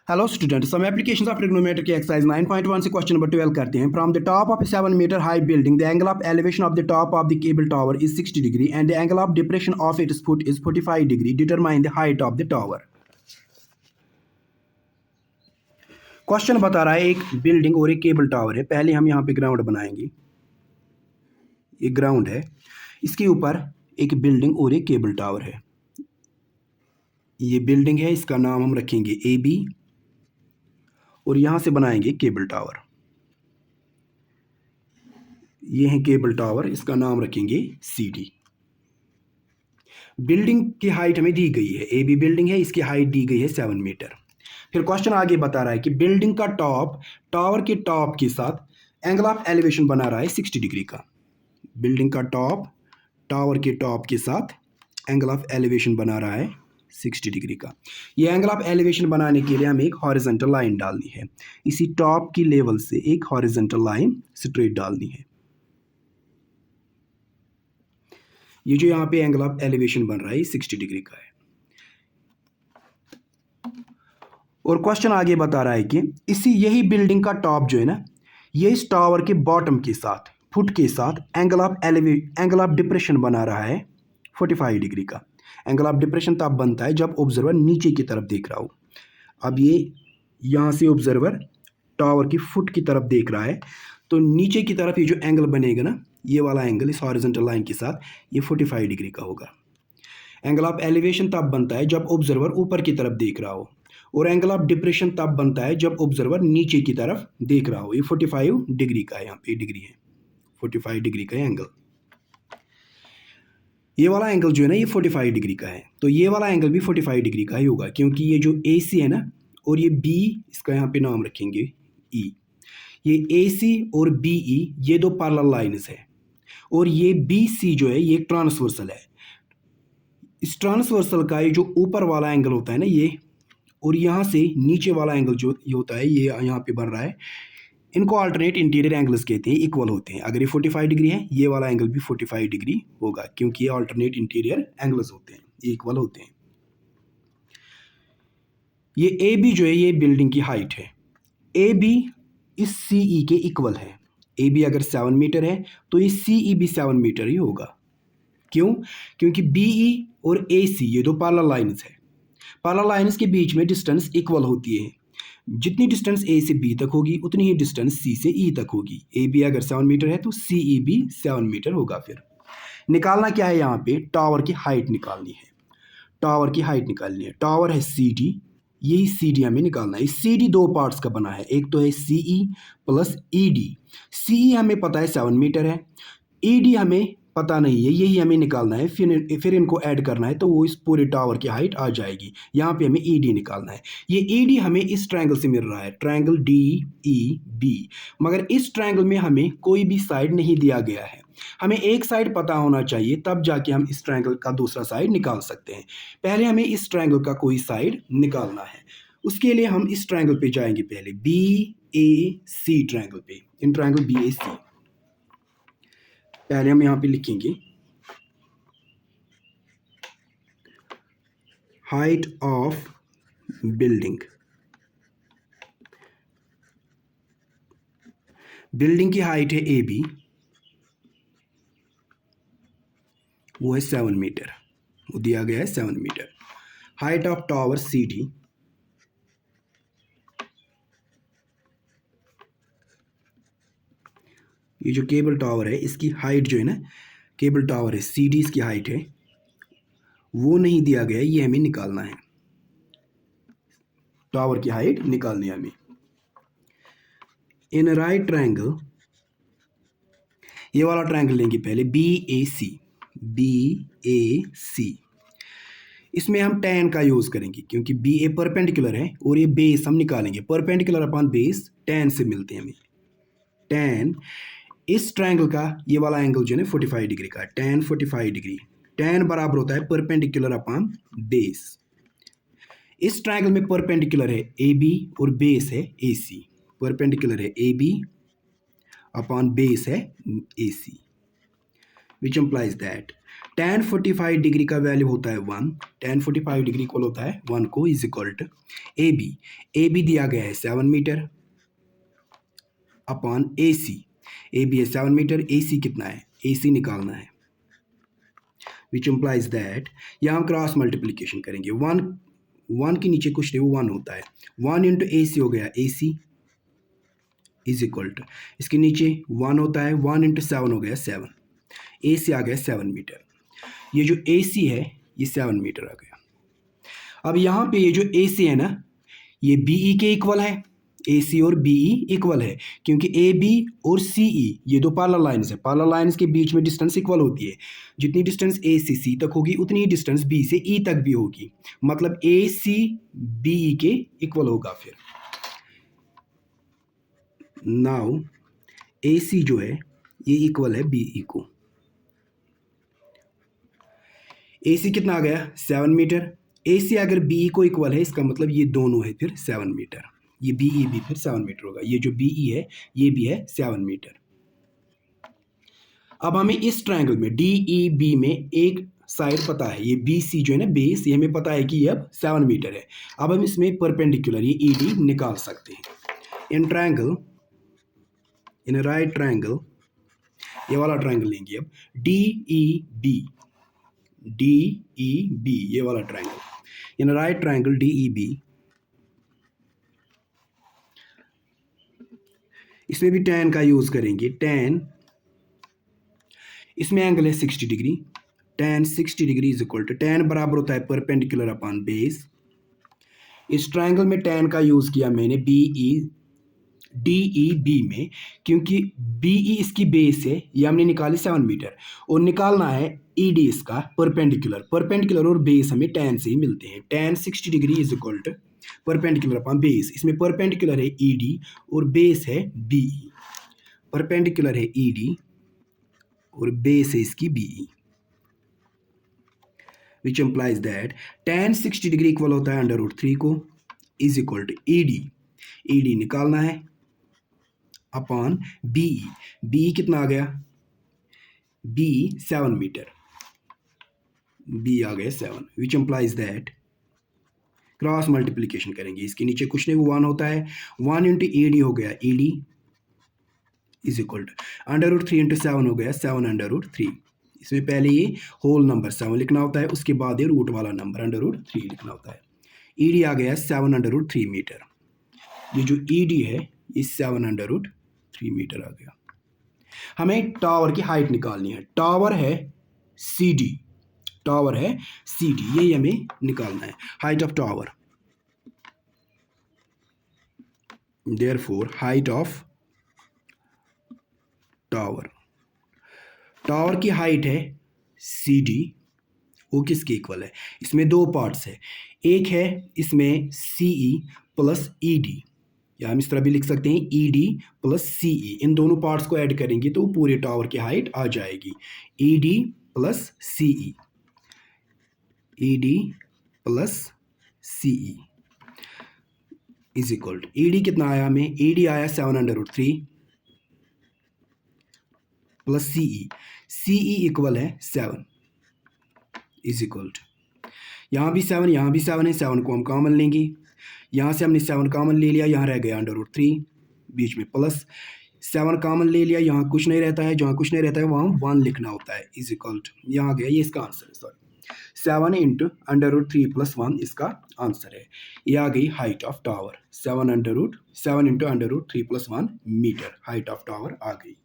Hello student, some applications of trigonometry की exercise 9.1 से question number 12 करते हैं। From the top of a 7 metre high building the angle of elevation of the top of the cable tower is 60 degree and the angle of depression of its foot is 45 degree. Determine the height of the tower. Question बता रहा है एक building और एक cable tower है। पहले हम यहाँ पे ग्राउंड बनाएंगे। ये ग्राउंड है, इसके ऊपर एक बिल्डिंग और एक केबल टावर है। ये बिल्डिंग है, इसका नाम हम रखेंगे AB और यहाँ से बनाएंगे केबल टावर। ये है केबल टावर, इसका नाम रखेंगे CD। बिल्डिंग की हाइट हमें दी गई है, AB बिल्डिंग है, इसकी हाइट दी गई है 7 मीटर। फिर क्वेश्चन आगे बता रहा है कि बिल्डिंग का टॉप टावर के टॉप के साथ एंगल ऑफ एलिवेशन बना रहा है 60 डिग्री का। बिल्डिंग का टॉप टावर के टॉप के साथ एंगल ऑफ एलिवेशन बना रहा है 60 डिग्री का। ये एंगल ऑफ एलिवेशन बनाने के लिए हमें एक हॉरिजॉन्टल लाइन डालनी है। इसी टॉप की लेवल से एक हॉरिजॉन्टल लाइन स्ट्रेट डालनी है। ये जो यहाँ पे एंगल ऑफ एलिवेशन बन रहा है 60 डिग्री का है। और क्वेश्चन आगे बता रहा है कि यही बिल्डिंग का टॉप जो है ना, ये इस टावर के बॉटम के साथ फुट के साथ एंगल ऑफ डिप्रेशन बना रहा है 45 डिग्री का। एंगल ऑफ डिप्रेशन तब बनता है जब ऑब्जर्वर नीचे की तरफ देख रहा हो। अब ये यहाँ से ऑब्जर्वर टावर की फुट की तरफ देख रहा है, तो नीचे की तरफ ये जो एंगल बनेगा ना, ये वाला एंगल इस हॉरिजॉन्टल लाइन के साथ ये 45 डिग्री का होगा। एंगल ऑफ एलिवेशन तब बनता है जब ऑब्जर्वर ऊपर की तरफ देख रहा हो, और एंगल ऑफ डिप्रेशन तब बनता है जब ऑब्जर्वर नीचे की तरफ देख रहा हो। ये 45 डिग्री का है, यहाँ पे डिग्री है, 45 डिग्री का एंगल। ये वाला एंगल जो है ना, ये 45 डिग्री का है, तो ये वाला एंगल भी 45 डिग्री का ही होगा, क्योंकि ये जो AC है ना और ये B, इसका यहाँ पे नाम रखेंगे E। ये AC और BE ये दो पैरेलल लाइंस है, और ये BC जो है ये ट्रांसवर्सल है। इस ट्रांसवर्सल का ये जो ऊपर वाला एंगल होता है ना ये, और यहाँ से नीचे वाला एंगल जो ये होता है, ये यहाँ पे बन रहा है, इनको अल्टरनेट इंटीरियर एंगल्स कहते हैं, इक्वल होते हैं। अगर ये 45 डिग्री है, ये वाला एंगल भी 45 डिग्री होगा, क्योंकि ये अल्टरनेट इंटीरियर एंगल्स होते हैं, ये इक्वल होते हैं। ये AB जो है ये बिल्डिंग की हाइट है। AB इस CE के इक्वल है। AB अगर 7 मीटर है तो ये CE भी 7 मीटर ही होगा। क्यों? क्योंकि BE और AC ये दो पैरेलल लाइंस है। पैरेलल लाइंस के बीच में डिस्टेंस इक्वल होती है। जितनी डिस्टेंस A से B तक होगी उतनी ही डिस्टेंस C से E तक होगी। AB अगर 7 मीटर है तो CE भी 7 मीटर होगा। फिर निकालना क्या है, यहाँ पे टावर की हाइट निकालनी है। टावर की हाइट निकालनी है। टावर है CD, यही CD हमें निकालना है। CD दो पार्ट्स का बना है, एक तो है CE प्लस ED। CE हमें पता है 7 मीटर है, ED हमें पता नहीं है, यही हमें निकालना है। फिर इनको ऐड करना है तो वो इस पूरे टावर की हाइट आ जाएगी। यहाँ पे हमें ED निकालना है। ये ED हमें इस ट्रायंगल से मिल रहा है, ट्रायंगल DEB, मगर इस ट्रायंगल में हमें कोई भी साइड नहीं दिया गया है। हमें एक साइड पता होना चाहिए, तब जाके हम इस ट्रायंगल का दूसरा साइड निकाल सकते हैं। पहले हमें इस ट्रायंगल का कोई साइड निकालना है। उसके लिए हम इस ट्रायंगल पे जाएंगे, पहले BAC ट्रायंगल पे, इन ट्रायंगल BAC। पहले हम यहाँ पे लिखेंगे हाइट ऑफ बिल्डिंग। बिल्डिंग की हाइट है AB, वो है 7 मीटर, वो दिया गया है 7 metre. Height of tower CD, ये जो केबल टावर है इसकी हाइट जो है ना, केबल टावर है CD, इसकी हाइट है, वो नहीं दिया गया, ये हमें निकालना है। टावर की हाइट निकालनी है हमें। इन राइट ट्रायंगल, ये वाला ट्रायंगल लेंगे पहले, BAC। इसमें हम tan का यूज करेंगे, क्योंकि BA परपेंडिकुलर है और ये बेस हम निकालेंगे। परपेंडिकुलर अपॉन बेस tan से मिलते हैं हमें। tan इस ट्रायंगल का ये वाला एंगल जो है ना 45 डिग्री का, tan 45 डिग्री। tan बराबर होता है परपेंडिकुलर अपॉन बेस। इस ट्रायंगल में परपेंडिकुलर है AB और बेस है AC। परपेंडिकुलर है AB अपॉन बेस है AC, which implies that tan 45 degree का वैल्यू होता है 1, tan 45 डिग्री इक्वल होता है 1 को, is equal to A B दिया गया है 7 मीटर अपॉन ए बी है 7 मीटर, ए सी कितना है, ए सी निकालना है, विच इम्प्लाइज दैट, यहाँ हम क्रॉस मल्टीप्लीकेशन करेंगे, 1 के नीचे कुछ नहीं, वो 1 होता है, 1 इंटू ए सी हो गया ए सी इज इक्वल टू, इसके नीचे 1 होता है, 1 इंटू 7 हो गया 7, ए सी आ गया 7 मीटर, ये जो ए सी है ये 7 मीटर आ गया। अब यहाँ पे ये जो ए सी है ना, ये बी ई के इक्वल है, ए सी और बी ई इक्वल है, क्योंकि ए बी और सी ई ये दो पैरेलल लाइन्स है, पैरेलल लाइन्स के बीच में डिस्टेंस इक्वल होती है, जितनी डिस्टेंस ए से सी तक होगी उतनी ही डिस्टेंस बी से ई तक भी होगी, मतलब ए सी बी ई के इक्वल होगा। फिर नाउ ए सी जो है ये इक्वल है बी ई को, ए सी कितना आ गया 7 मीटर, ए सी अगर बी ई को इक्वल है इसका मतलब ये दोनों है फिर 7 मीटर, ये बी ई भी फिर 7 मीटर होगा, ये जो बी ई है ये भी है 7 मीटर। अब हमें इस ट्रायंगल में डी ई बी में एक साइड पता है, ये बी सी जो है ना बेस, ये हमें पता है कि ये अब 7 मीटर है। अब हम इसमें परपेंडिकुलर ये ई डी निकाल सकते हैं। In triangle, in right triangle, ये वाला ट्रायंगल लेंगे अब, डी ई बी ये वाला triangle, in right triangle D E B, इसमें भी tan का यूज करेंगे, tan, इसमें एंगल है 60 degree, tan 60 degree is equal to, tan बराबर होता है परपेंडिकुलर अपॉन बेस, इस ट्रायंगल में tan का यूज किया मैंने डी ई बी में, क्योंकि बी ई इसकी बेस है, ये हमने निकाली 7 मीटर, और निकालना है ई डी इसका परपेंडिकुलर और बेस हमें tan से ही मिलते हैं, tan 60 degree is equal to perpendicular upon base, इसमें परपेंडिकुलर है ई डी और बेस है बी ई, परपेंडिकुलर है ई डी और बेस है इसकी B E, which implies that tan 60 degree equal होता है √3 को, is equal to E D निकालना है अपॉन बी कितना आ गया, बी 7 मीटर, बी आ गया 7, विच एम्प्लाइज दैट क्रॉस मल्टीप्लीकेशन करेंगे, इसके नीचे कुछ नहीं, वो 1 होता है, 1 इंटू ई डी हो गया E D is equal to √3 into 7 हो गया 7 √3, इसमें पहले ये होल नंबर 7 लिखना होता है, उसके बाद ये रूट वाला नंबर √3 लिखना होता है, ई डी आ गया 7 √3 मीटर, ये जो ई डी है ये 7 √3 मीटर आ गया। हमें टावर की हाइट निकालनी है, टावर है सी डी, ये हमें निकालना है, height of tower, therefore height of tower की हाइट है सी डी, वो किसके इक्वल है, इसमें दो पार्ट्स है, एक है इसमें सी ई प्लस ई डी, या हम इस तरह भी लिख सकते हैं ई डी प्लस सी ई, इन दोनों पार्ट्स को ऐड करेंगे तो पूरे टावर की हाइट आ जाएगी, E D plus C E is equal to, E D कितना आया हमें, ई डी आया 7 √3 प्लस सी ई इक्वल है 7 इज इक्वल टू, यहाँ भी 7 है, 7 को हम कॉमन लेंगे, यहाँ से हमने 7 कॉमन ले लिया, यहाँ रह गया √3, बीच में प्लस 7 कॉमन ले लिया, यहाँ कुछ नहीं रहता है, जहाँ कुछ नहीं रहता है वहाँ 1 लिखना होता है, इज इक्वल टू, यहाँ आ गया, ये इसका आंसर है, सॉरी 7 इंटू √3 प्लस 1 इसका आंसर है, ये आ गई height of tower, 7 into √3 plus 1 metre height of tower आ गई।